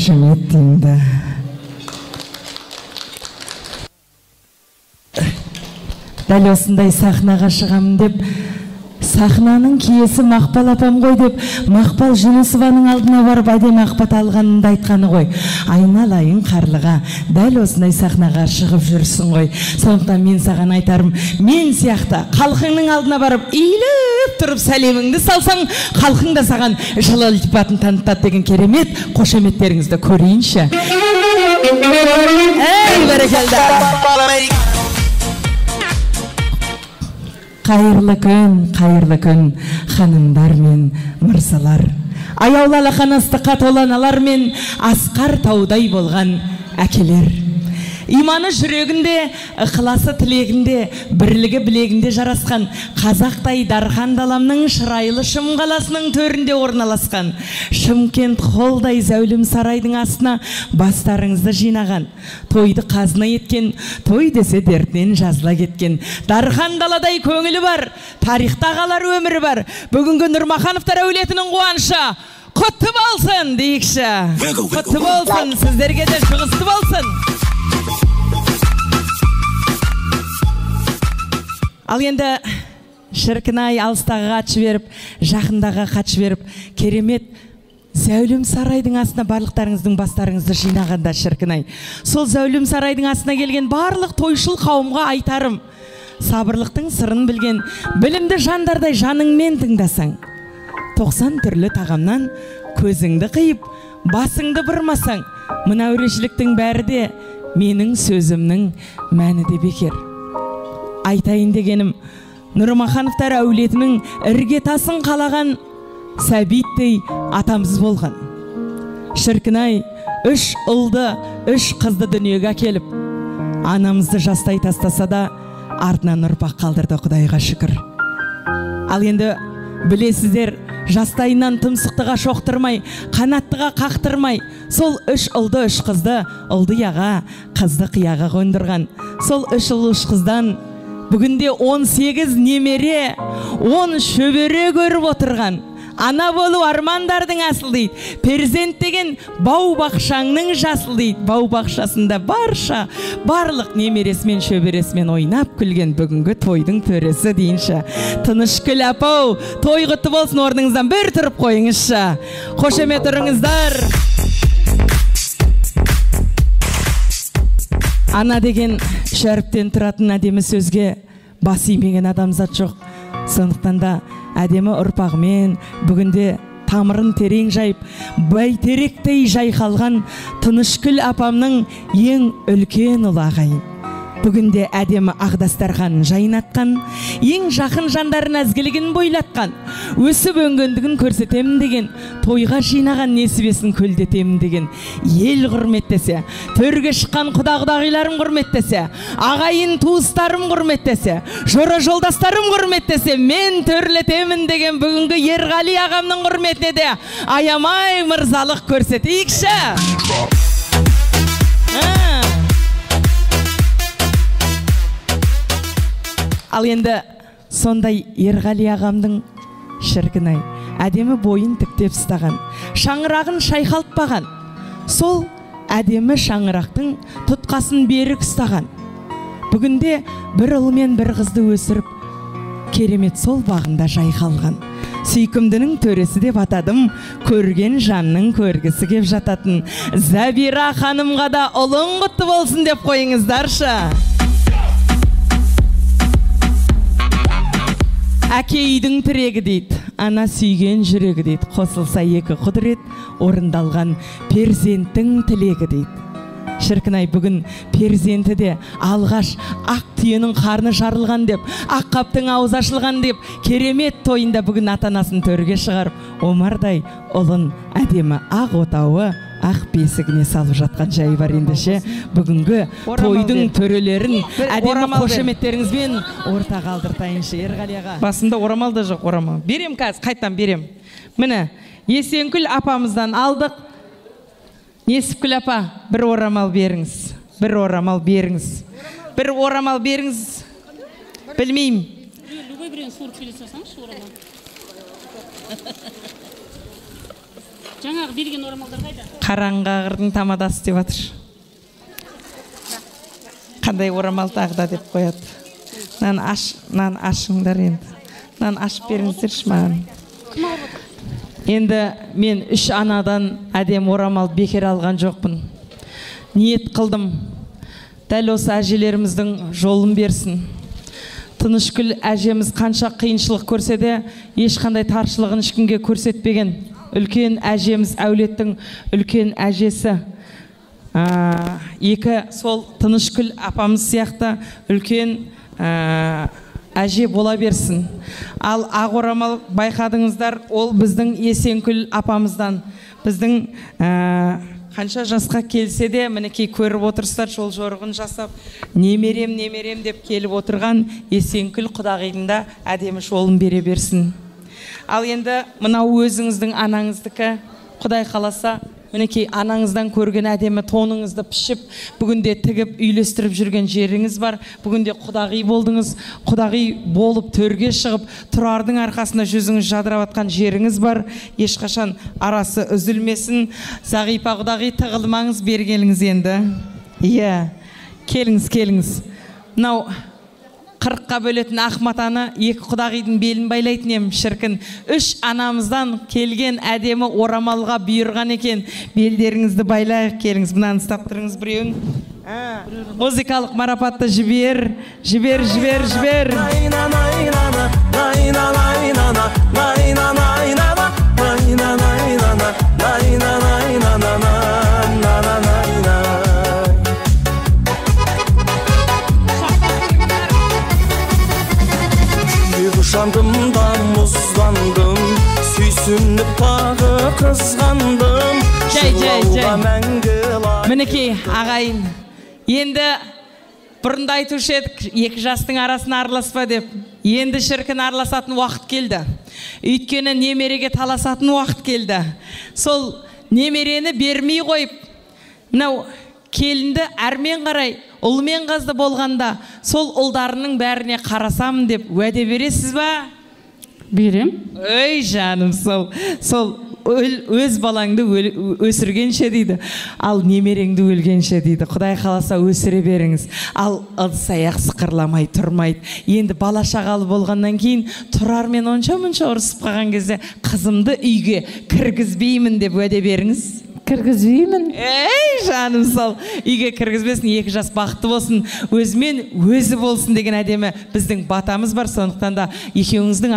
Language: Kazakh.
қошемет деймді. Дәл осындай сахнаға шығамын деп, сахнаның киесі Мақпал апам ғой деп, Мақпал Жүнісованың алдына барып әдемі ақ бата алғанында айтқаны ғой. Айналайын қарлыға, дәл осындай сахнаға шығып жүрсің ғой. Сондықтан мен саған айтарым, мен сияқты халқыңның алдына барып, иіліп тұрып сәлеміңді салсаң, халқың да саған жылы ілтипатын танытады деген керемет қошеметтеріңізді көрейінші. Ей, бәрекелді! Қайырлы күн, ханымдар мен мырзалар. Аяулы алақанасты толаналар мен асқар таудай болған әкелер. Иманы жүрегінде, ықыласы тілегінде, бірлігі білегінде жарасқан қазақтай дархан даламның шырайлы Шым қаласының төрінде орналасқан Шымкент холдай зәулім сарайдың астына бастарыңызды жинаған, тойды қазына еткен, той десе дертінен жазыла кеткен дархан даладай көңілі бар, тарихта қалар өмірі бар. Бүгінгі Нұрмахановтар әулетінің қуанышы құтты болсын дейікші. Құтты болсын, сіздерге де шығысты болсын. Ал енді шіркінай алыстағы қатшы беріп, жақындағы қатшы беріп, керемет зәулім сарайдың астына барлықтарыңыздың бастарыңызды жинағанда шіркінай. Сол зәулім сарайдың астына келген барлық тойшыл қауымға айтарым. Сабырлықтың сырын білген, білімді жандардай жаныңмен тыңдасаң. 90 түрлі тағамнан көзіңді қиып, басыңды бұрмасаң, мына өрешіліктің бәрі де менің сөзімнің мәні де бекер. Айтайын дегенім, Нұрмахановтар әулетінің іргетасын қалаған сәбиттей атамыз болған. Шіркінай, 3 ұлды, 3 қызды дүниеге әкеліп, анамызды жастай тастаса да, артынан ұрпақ қалдырды, Құдайға шүкір. Ал енді білесіздер, жастайынан тұмсықтыға шоқтырмай, қанаттыға қақтырмай, сол 3 ұлды, 3 қызды ұлдияға, қызды қияға қондырған. Сол 3 ұл 3 қыздан бүгінде 18 немере, 10 шөбере көріп отырған. Ана болу армандардың асыл дейді. Перзент деген бау бақшаңның жасыл дейді. Бау бақшасында барша, барлық немересімен шөбересімен ойнап күлген бүгінгі тойдың төресі дейінші. Тыныш күл апау, той құтты болсын, орныңыздан бір тұрып қойыңызшы. Қошемет ұрыңыздар. Ана деген шәріптен тұратын әдемі сөзге бас имеген адамзат жоқ. Сондықтан да әдемі ұрпағымен бүгінде тамырын терең жайып, бәйтеректей жайқалған Тынышкүл апамның ең үлкен ұлы ағайын. Бүгінде әдемі ағдастарханын жайнатқан, ең жақын жандарын әзгілігін бойлатқан, өсіп өңгендігін көрсетемін деген, тойға жинаған несібесін көлдетемін деген, ел құрметтесе, төрге шыққан құда-құдағиларым құрметтесе, ағайын туыстарым құрметтесе, жора жолдастарым құрметтесе, мен төрлетемін деген бүгінгі Ерғали ағамның құрметіне де аямай мырзалық көрсетейікші. Ал енді сондай Ерғали ағамның шіркінай әдемі бойын тіктеп ұстаған, шаңырағын шайқалтпаған, сол әдемі шаңырақтың тұтқасын берік ұстаған. Бүгінде бір ұл мен бір қызды өсіріп, керемет сол бағында жайқалған. Сүйкімдінің төресі деп атадым, көрген жанның көргісі кеп жататын. Зәбира ханымға да ұлың құтты болсын деп қойыңыздаршы. Әке үйдің тірегі дейді, ана сүйген жүрегі дейді. Қосылса екі құдірет, орындалған перзенттің тілегі дейді. Шіркінай, бүгін перзенті де алғаш ақ түйенің қарны жарылған деп, ақ қаптың ауыз ашылған деп, керемет тойында бүгін ата-анасын төрге шығарып, омардай ұлын әдемі ақ отауы, ақ бесігіне салып жатқан жайы бар. Ендеше бүгінгі тойдың төрелерін әдемі қошеметтеріңізбен орта қалдыртайыншы. Ерғали аға. Басында орамал да жоқ, орамал. Берем қазір, қайттан берем. Міне, Есенкүл апамыздан алдық. Несіпкүл апа, бір орамал беріңіз. Бір орамал беріңіз. Бір орамал беріңіз. Білмеймін. Жаңағы берген орамалдар қайда? Қараңғағырдың тамадасы деп жатыр. Қандай орамал тағда деп қояды. Нан ашыңдар енді. Нан ашып беріңіздерші маған. Енді мен 3 анадан әдем орамал бекер алған жоқпын. Ниет қылдым. Дәл осы әжелеріміздің жолын берсін. Тынышкүл әжеміз қанша қиыншылық көрсе де, ешқандай таршылығын ешкімге көрсетпеген. Үлкен әжеміз, әулеттің үлкен әжесі. Екі сол Тынышкүл апамыз сияқты үлкен әже бола берсін. Ал ақ орамал байқадыңыздар, ол біздің Есенкүл апамыздан. Біздің қанша жасқа келсе де, мінекей көріп отырсыздар, жол жорығын жасап, немерем деп келіп отырған Есенкүл құдағидың да әдемі жолын бере берсін. Ал енді мынау өзіңіздің анаңыздікі, Құдай қаласа, мінекей анаңыздан көрген әдемі тоныңызды пішіп, бүгінде тігіп үйлестіріп жүрген жеріңіз бар. Бүгінде құдағи болдыңыз, құдағи болып төрге шығып, тұрардың арқасында жүзіңіз жадырап атқан жеріңіз бар. Ешқашан арасы үзілмесін. Зағипа құдағи, тығылмаңыз, бергеліңіз енді. Иә, келіңіз. Мынау 40-қа бөлетін ақ матаны 2 құдағидың белін байлайтын ем, шіркін. 3 анамыздан келген әдемі орамалға бұйырған екен. Белдеріңізді байлайық, келіңіз. Мынаны ұстап тұрыңыз біреуін. Музыкалық марапатты жібер. Жанdım da muzlandım, süysünüp tağı kızgandım. Мінекей ағайын, енді бұрында айтушы едік, 2 жастың арасын араласпа деп. Енді шіркін араласатын уақыт келді. Өйткені немереге таласатын уақыт келді. Сол немерені бермей қойып, мынау келінді әрмен қарай, ұлмен қазды болғанда, сол ұлдарының бәріне қарасам деп уәде бересіз ба? Берем. Ой, жаным, сол өз балаңды өсіргенше дейді, ал немереңді өлгенше дейді. Құдай қаласа өсіре беріңіз. Ал ыдыс-аяқ сықырламай тұрмайды. Енді бала шағалы болғаннан кейін Тұрармен онша-мұнша ұрысып қалған кезде қызымды үйге кіргізбеймін деп уәде беріңіз. Кіргізбеймін. Ей, жаным, сол үйге кіргізбесін, 2 жас бақытты болсын, өзімен өзі болсын деген әдемі біздің батамыз бар. Сондықтан да екеуіңіздің